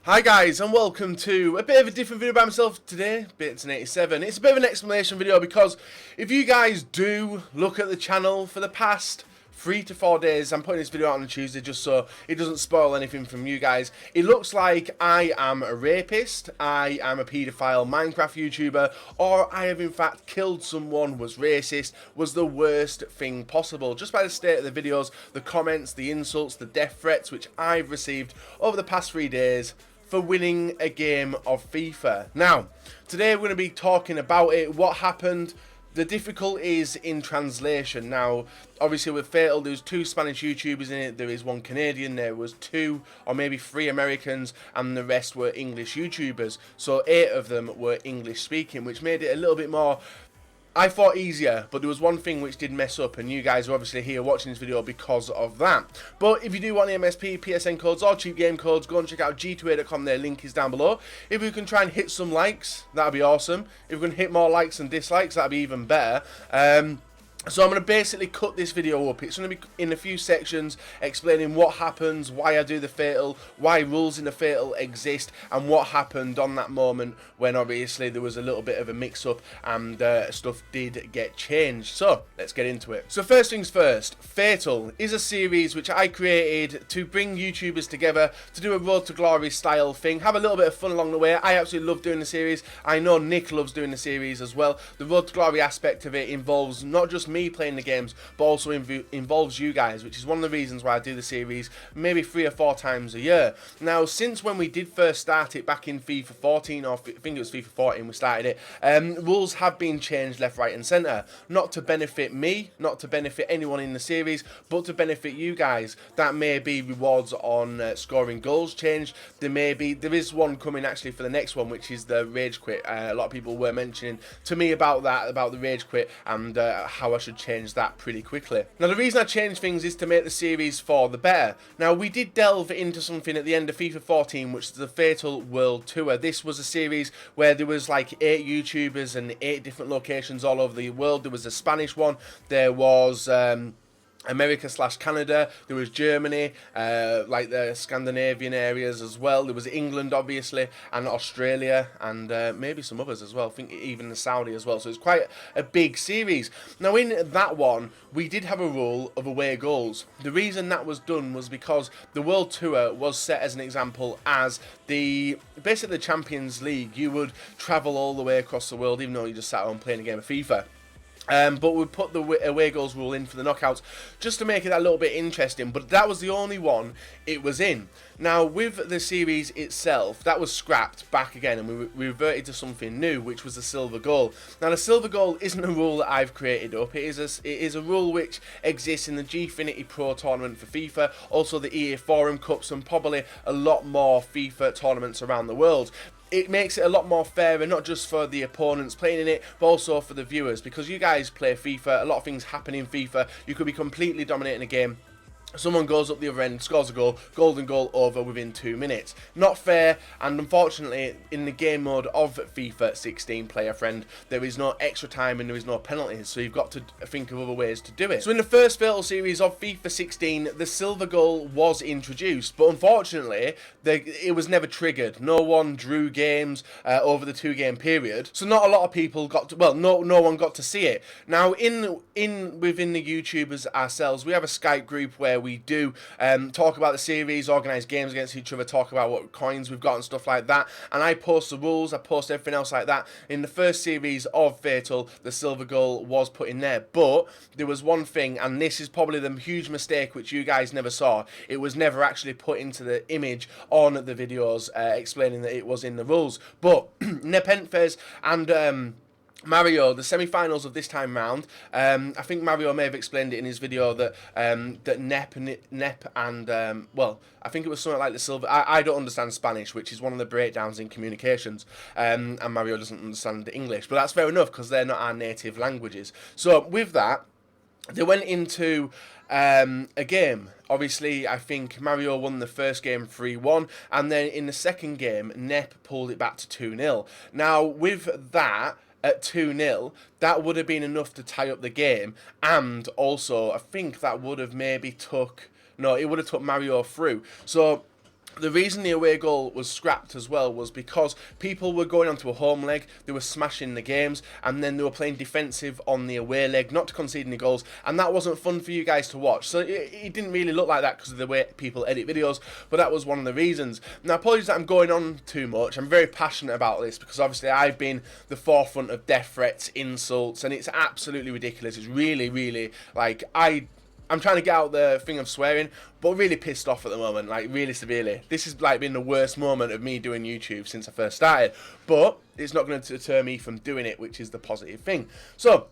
Hi guys and welcome to a bit of a different video by myself today, Bits87. It's a bit of an explanation video because if you guys do look at the channel for the past 3 to 4 days, I'm putting this video out on a Tuesday just so it doesn't spoil anything from you guys. It looks like I am a rapist, I am a paedophile Minecraft YouTuber, or I have in fact killed someone, was racist, was the worst thing possible. Just by the state of the videos, the comments, the insults, the death threats which I've received over the past 3 days for winning a game of FIFA. Now, today we're going to be talking about it, what happened, the difficulties in translation. Now, obviously with Fatal, there's 2 Spanish YouTubers in it, there is 1 Canadian, there was 2 or maybe 3 Americans, and the rest were English YouTubers. So 8 of them were English speaking, which made it a little bit more, I thought, easier, but there was one thing which did mess up, and you guys are obviously here watching this video because of that. But if you do want the MSP, PSN codes, or cheap game codes, go and check out g2a.com, their link is down below. If we can try and hit some likes, that'd be awesome. If we can hit more likes than dislikes, that'd be even better. So I'm going to basically cut this video up. It's going to be in a few sections explaining what happens, why I do the Fatal, why rules in the Fatal exist, and what happened on that moment when obviously there was a little bit of a mix-up and stuff did get changed. So let's get into it. So first things first, Fatal is a series which I created to bring YouTubers together to do a Road to Glory style thing, have a little bit of fun along the way. I absolutely love doing the series. I know Nick loves doing the series as well. The Road to Glory aspect of it involves not just me playing the games, but also involves you guys, which is one of the reasons why I do the series maybe 3 or 4 times a year. Now, since when we did first start it back in FIFA 14, or I think it was FIFA 14 we started it, rules have been changed left, right and centre, not to benefit me, not to benefit anyone in the series, but to benefit you guys. That may be rewards on scoring goals changed. There is one coming actually for the next one, which is the rage quit. A lot of people were mentioning to me about that, about the rage quit, and how I should change that pretty quickly. Now, the reason I changed things is to make the series for the better. Now, we did delve into something at the end of FIFA 14, which is the Fatal World Tour. This was a series where there was like 8 YouTubers and 8 different locations all over the world. There was a Spanish one, there was America/Canada, there was Germany, like the Scandinavian areas as well, there was England obviously, and Australia, and maybe some others as well, I think even the Saudi as well. So it's quite a big series. Now, in that one we did have a rule of away goals. The reason that was done was because the World Tour was set as an example as basically the Champions League. You would travel all the way across the world even though you just sat home playing a game of FIFA. But we put the away goals rule in for the knockouts just to make it a little bit interesting, but that was the only one it was in. Now, with the series itself, that was scrapped back again, and we reverted to something new, which was the silver goal. Now, the silver goal isn't a rule that I've created up. It is a rule which exists in the Gfinity Pro tournament for FIFA, also the EA Forum Cups, and probably a lot more FIFA tournaments around the world. It makes it a lot more fairer, not just for the opponents playing in it, but also for the viewers, because you guys play FIFA, a lot of things happen in FIFA. You could be completely dominating a game, someone goes up the other end, scores a goal, golden goal over within 2 minutes. Not fair, and unfortunately, in the game mode of FIFA 16, player friend, there is no extra time and there is no penalties, so you've got to think of other ways to do it. So in the first Fatal series of FIFA 16, the silver goal was introduced, but unfortunately, it was never triggered. No one drew games over the 2-game period, so not a lot of people got to, well, no one got to see it. Now, within the YouTubers ourselves, we have a Skype group where we do talk about the series, organise games against each other, talk about what coins we've got and stuff like that, and I post the rules, I post everything else like that. In the first series of Fatal, the silver goal was put in there, but there was one thing, and this is probably the huge mistake which you guys never saw. It was never actually put into the image on the videos explaining that it was in the rules. But Nepenthez and Mario, the semi-finals of this time round, I think Mario may have explained it in his video that that Nep and well, I think it was something like the silver. I don't understand Spanish, which is one of the breakdowns in communications, and Mario doesn't understand English, but that's fair enough because they're not our native languages. So with that, they went into a game. Obviously, I think Mario won the first game 3-1, and then in the second game, Nep pulled it back to 2-0. Now, with that, at 2-0, that would have been enough to tie up the game, and also I think that would have maybe took, no, it would have took Mario through. So The reason the away goal was scrapped as well was because people were going onto a home leg, they were smashing the games, and then they were playing defensive on the away leg, not to concede any goals, and that wasn't fun for you guys to watch. So it didn't really look like that because of the way people edit videos, but that was one of the reasons. Now, apologies that I'm going on too much. I'm very passionate about this because obviously I've been the forefront of death threats, insults, and it's absolutely ridiculous. It's really, really, like, I'm trying to get out the thing of swearing, but really pissed off at the moment, like really severely. This has like been the worst moment of me doing YouTube since I first started, but it's not going to deter me from doing it, which is the positive thing. So,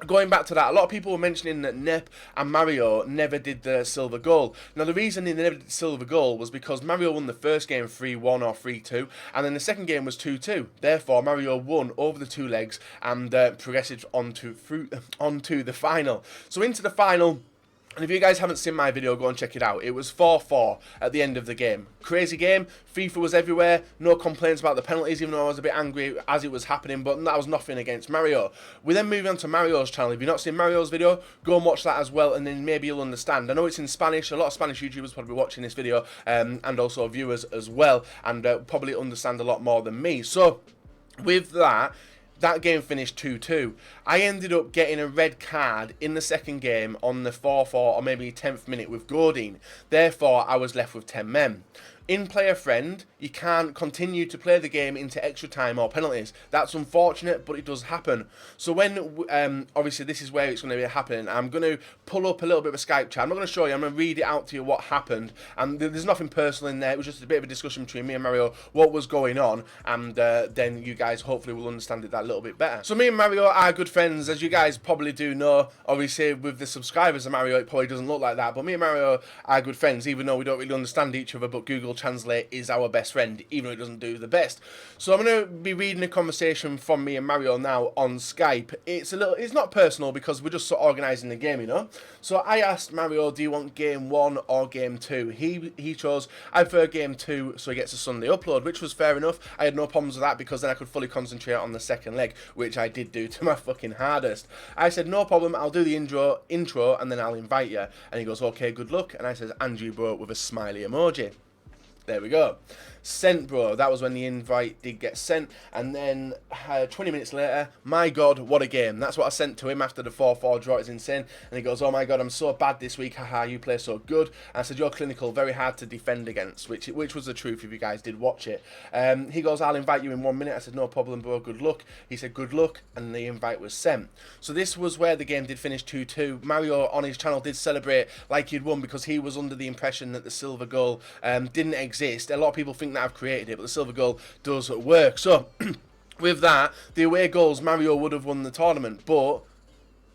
going back to that, a lot of people were mentioning that Nep and Mario never did the silver goal. Now, the reason they never did the silver goal was because Mario won the first game 3-1 or 3-2, and then the second game was 2-2. Therefore, Mario won over the two legs and progressed onto the final. So, into the final. And if you guys haven't seen my video, go and check it out. It was 4-4 at the end of the game. Crazy game. FIFA was everywhere. No complaints about the penalties, even though I was a bit angry as it was happening. But that was nothing against Mario. We then move on to Mario's channel. If you've not seen Mario's video, go and watch that as well, and then maybe you'll understand. I know it's in Spanish. A lot of Spanish YouTubers probably watching this video, and also viewers as well, and probably understand a lot more than me. So, with that game finished 2-2. I ended up getting a red card in the second game on the 4-4 or maybe 10th minute with Gordine. Therefore, I was left with 10 men. In Player Friend, you can't continue to play the game into extra time or penalties. That's unfortunate, but it does happen. So when, obviously this is where it's going to be happening, I'm going to pull up a little bit of a Skype chat. I'm not going to show you, I'm going to read it out to you what happened. And there's nothing personal in there, it was just a bit of a discussion between me and Mario, what was going on, and then you guys hopefully will understand it that little bit better. So me and Mario are good friends, as you guys probably do know. Obviously with the subscribers of Mario, it probably doesn't look like that, but me and Mario are good friends, even though we don't really understand each other, but Google Translate is our best friend, even though it doesn't do the best. So I'm going to be reading a conversation from me and Mario now on Skype. It's not personal because we're just sort of organising the game, you know. So I asked Mario, do you want game 1 or game 2? He chose, I prefer game 2, so he gets a Sunday upload, which was fair enough. I had no problems with that because then I could fully concentrate on the second leg, which I did do to my fucking hardest. I said, no problem, I'll do the intro and then I'll invite you. And he goes, okay, good luck. And I said, and you, bro, with a smiley emoji. There we go. Sent, bro. That was when the invite did get sent. And then 20 minutes later, my God, what a game. That's what I sent to him after the 4-4 draw. It's insane. And he goes, oh my God, I'm so bad this week. Haha, you play so good. And I said, you're clinical, very hard to defend against, which was the truth if you guys did watch it. He goes, I'll invite you in 1 minute. I said, no problem, bro, good luck. He said, good luck. And the invite was sent. So this was where the game did finish 2-2. Mario on his channel did celebrate like he'd won because he was under the impression that the silver goal didn't exist. A lot of people think that I've created it, but the silver goal does work. So with that, the away goals, Mario would have won the tournament, but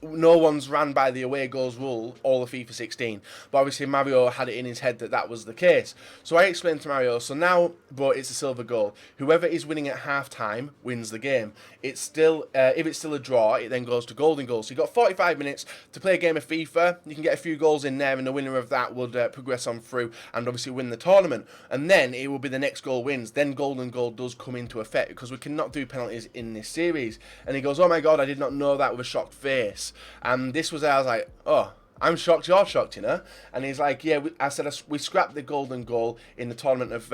no one's ran by the away goals rule all of FIFA 16, but obviously Mario had it in his head that that was the case. So I explained to Mario, so now, but it's a silver goal. Whoever is winning at half-time wins the game. It's still, if it's still a draw, it then goes to golden goals. So you've got 45 minutes to play a game of FIFA. You can get a few goals in there, and the winner of that would progress on through and obviously win the tournament. And then it will be the next goal wins. Then golden goal does come into effect because we cannot do penalties in this series. And he goes, oh my God, I did not know that, with a shocked face. And this was, I was like, oh, I'm shocked, you're shocked, you know? And he's like, yeah, I said we scrapped the golden goal in the tournament of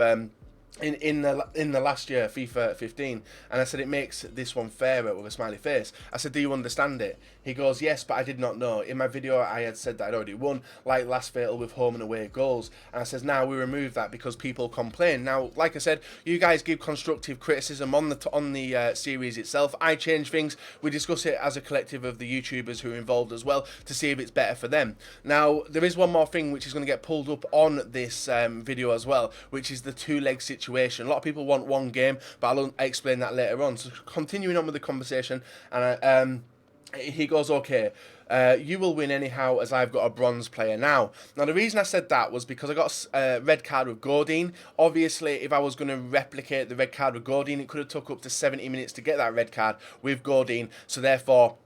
in the last year, FIFA 15, and I said it makes this one fairer, with a smiley face. I said, do you understand it? He goes, yes, but I did not know. In my video, I had said that I'd already won, like last Fatal with home and away goals. And I says, now we remove that because people complain. Now, like I said, you guys give constructive criticism on the series itself. I change things. We discuss it as a collective of the YouTubers who are involved as well to see if it's better for them. Now, there is one more thing which is going to get pulled up on this video as well, which is the two-leg situation. A lot of people want one game, but I'll explain that later on. So continuing on with the conversation, and he goes, okay, you will win anyhow as I've got a bronze player now. Now, the reason I said that was because I got a red card with Gordine. Obviously, if I was going to replicate the red card with Gordine, it could have took up to 70 minutes to get that red card with Gordine. So therefore,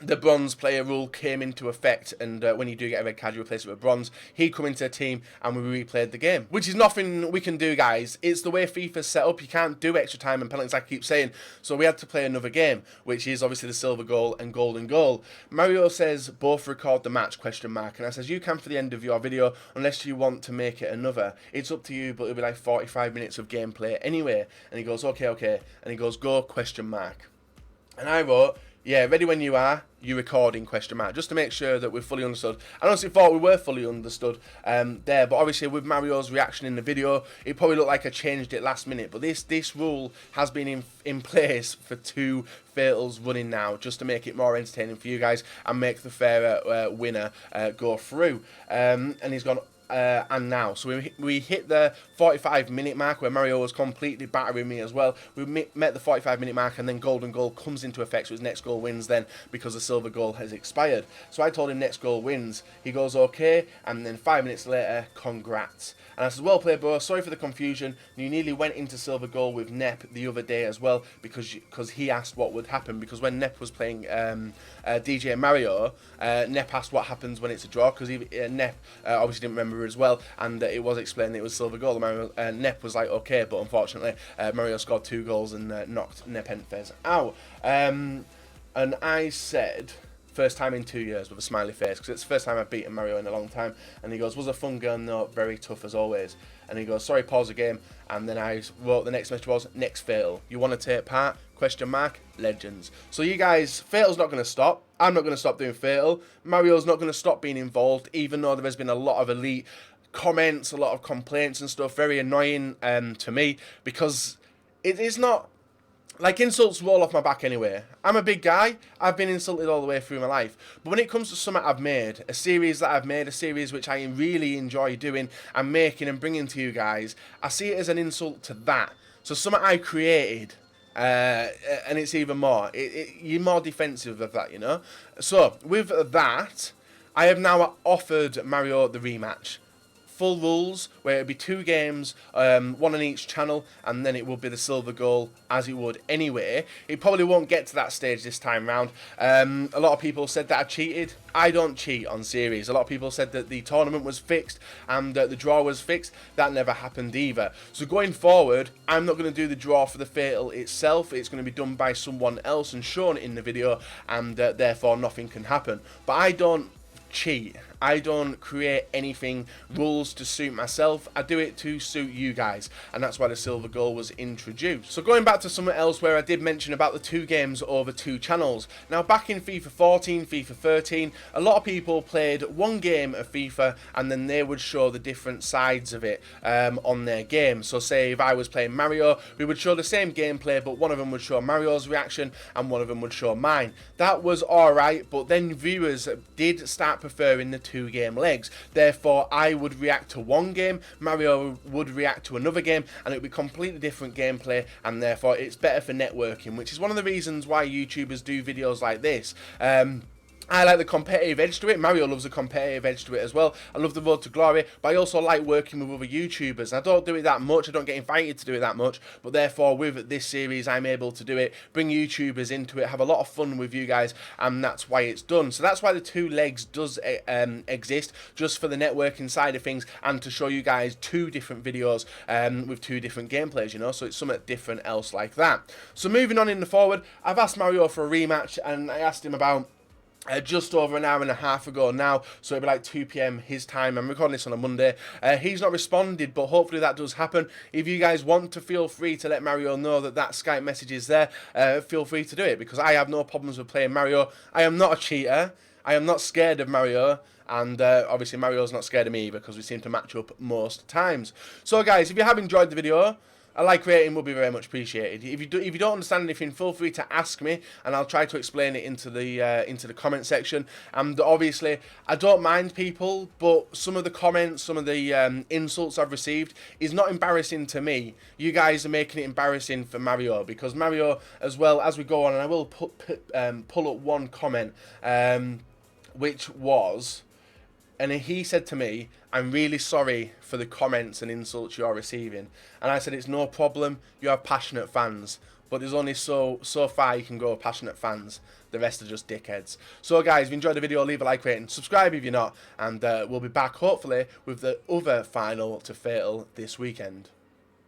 the bronze player rule came into effect, and when you do get a red card, you replace it with bronze. He'd come into a team, and we replayed the game, which is nothing we can do, guys. It's the way FIFA's set up. You can't do extra time and penalties, like I keep saying. So we had to play another game, which is obviously the silver goal and golden goal. Mario says both record the match, question mark, and I says you can for the end of your video, unless you want to make it another. It's up to you, but it'll be like 45 minutes of gameplay anyway. And he goes, okay, okay, and he goes, go, question mark. And I wrote, yeah, ready when you are, you recording, question mark, just to make sure that we're fully understood. I honestly thought we were fully understood there, but obviously with Mario's reaction in the video, it probably looked like I changed it last minute, but this rule has been in place for 2 fatals running now, just to make it more entertaining for you guys and make the fairer winner go through. And he's gone and now. So we hit the 45-minute mark where Mario was completely battering me as well. We met the 45-minute mark, and then golden goal comes into effect, so his next goal wins then, because the silver goal has expired. So I told him next goal wins. He goes okay, and then 5 minutes later, congrats. And I said, well played, bro. Sorry for the confusion. You nearly went into silver goal with Nep the other day as well, because he asked what would happen. Because when Nep was playing DJ Mario, Nep asked what happens when it's a draw, because Nep obviously didn't remember as well, and it was explained that it was silver goal. Nep was like, okay, but unfortunately, Mario scored 2 goals and knocked Nepenthes out. And I said, first time in 2 years, with a smiley face, because it's the first time I've beaten Mario in a long time. And he goes, was a fun game though, very tough as always. And he goes, sorry, pause the game. And then I wrote the next message was, next fatal. You want to take part? Question mark, legends. So you guys, fatal's not going to stop. I'm not going to stop doing fatal. Mario's not going to stop being involved, even though there has been a lot of elite comments, a lot of complaints and stuff. Very annoying to me, because it is not... Like, insults roll off my back anyway. I'm a big guy. I've been insulted all the way through my life. But when it comes to something I've made, a series that I've made, a series which I really enjoy doing and making and bringing to you guys, I see it as an insult to that. So something I created, and it's even more. You're more defensive of that, you know? So, with that, I have now offered Mario the rematch. Full rules, where it'll be 2 games, 1 on each channel, and then it will be the silver goal, as it would anyway. It probably won't get to that stage this time round. A lot of people said that I cheated. I don't cheat on series. A lot of people said that the tournament was fixed and that the draw was fixed. That never happened either. So going forward, I'm not going to do the draw for the fatal itself. It's going to be done by someone else and shown in the video, and therefore nothing can happen. But I don't cheat. I don't create anything, rules to suit myself. I do it to suit you guys, and that's why the silver goal was introduced. So going back to something else where I did mention about the 2 games over 2 channels. Now back in FIFA 14, FIFA 13, a lot of people played 1 game of FIFA and then they would show the different sides of it on their game. So say if I was playing Mario, we would show the same gameplay, but one of them would show Mario's reaction and one of them would show mine. That was alright, but then viewers did start preferring the 2 game legs. Therefore, I would react to 1 game, Mario would react to another game, and it would be completely different gameplay, and therefore it's better for networking, which is one of the reasons why YouTubers do videos like this. I like the competitive edge to it. Mario loves the competitive edge to it as well. I love the road to glory, but I also like working with other YouTubers. I don't do it that much. I don't get invited to do it that much, but therefore with this series I'm able to do it, bring YouTubers into it, have a lot of fun with you guys, and that's why it's done. So that's why the 2 legs does exist, just for the networking side of things, and to show you guys 2 different videos with 2 different gameplays, you know, so it's something different else like that. So moving on in the forward, I've asked Mario for a rematch, and I asked him about just over an hour and a half ago now, so it'll be like 2 PM his time. I'm recording this on a Monday. He's not responded, but hopefully that does happen. If you guys want to, feel free to let Mario know that that Skype message is there. Feel free to do it, because I have no problems with playing Mario. I am not a cheater. I am not scared of Mario. And obviously Mario's not scared of me, because we seem to match up most times. So guys, if you have enjoyed the video, a like rating would be very much appreciated. If you don't understand anything, feel free to ask me, and I'll try to explain it into the comment section. And obviously, I don't mind people, but some of the comments, some of the insults I've received is not embarrassing to me. You guys are making it embarrassing for Mario, because Mario, as well as we go on, and I will pull up one comment, which was, and he said to me, I'm really sorry for the comments and insults you're receiving. And I said, it's no problem, you have passionate fans. but there's only so far you can go, passionate fans. The rest are just dickheads. So guys, if you enjoyed the video, leave a like, rating, subscribe if you're not, and we'll be back hopefully with the other final to Fatal this weekend.